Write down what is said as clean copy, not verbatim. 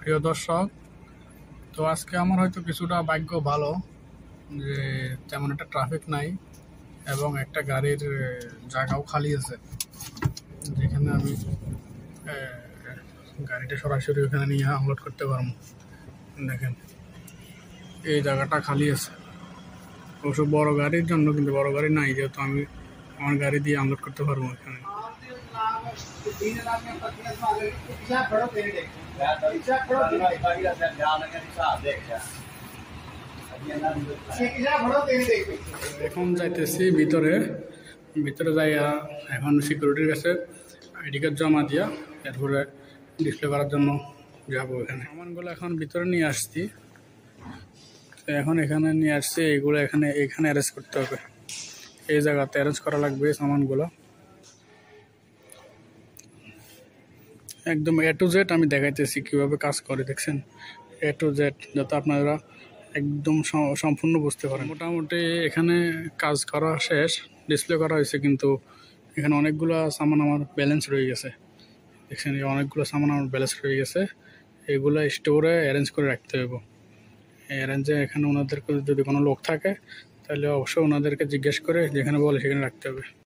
প্রিয় দর্শক, তো আজকে আমার হয়তো কিছুটা ভাগ্য ভালো যে তেমন একটা ট্রাফিক নাই এবং একটা গাড়ির জায়গাও খালি আছে, যেখানে আমি গাড়িটা সরাসরি ওখানে নিয়ে আনলোড করতে পারবো। দেখেন, এই জায়গাটা খালি আছে অবশ্য বড় গাড়ির জন্য, কিন্তু বড় গাড়ি নাই, যেহেতু আমি আমার গাড়ি দিয়ে আনলোড করতে পারবো এখানে। এখন যাইতেছি ভিতরে যাইয়া এখন সিকিউরিটির কাছে আইডি কার্ড জমা দিয়া এরপরে ডিসপ্লে করার জন্য যাবো। এখানে সামানগুলো এখন ভিতরে নিয়ে আসছি, এখন এখানে নিয়ে আসছি, এইগুলো এখানে অ্যারেঞ্জ করতে হবে, এই জায়গাতে অ্যারেঞ্জ করা লাগবে সামানগুলো একদম A to Z। আমি দেখাইতেছি কিভাবে কাজ করে, দেখছেন A to Z, যাতে আপনারা একদম সম্পূর্ণ বুঝতে পারেন। মোটামুটি এখানে কাজ করা শেষ, ডিসপ্লে করা হয়েছে, কিন্তু এখানে অনেকগুলো সামান আমার ব্যালেন্স রয়ে গেছে। দেখছেন, এই অনেকগুলো সামান আমার ব্যালেন্স রয়ে গেছে, এগুলো স্টোরে অ্যারেঞ্জ করে রাখতে হবে। অ্যারেঞ্জে এখানে ওনাদেরকে যদি কোনো লোক থাকে তাহলে অবশ্যই ওনাদেরকে জিজ্ঞেস করে যেখানে বলে সেখানে রাখতে হবে।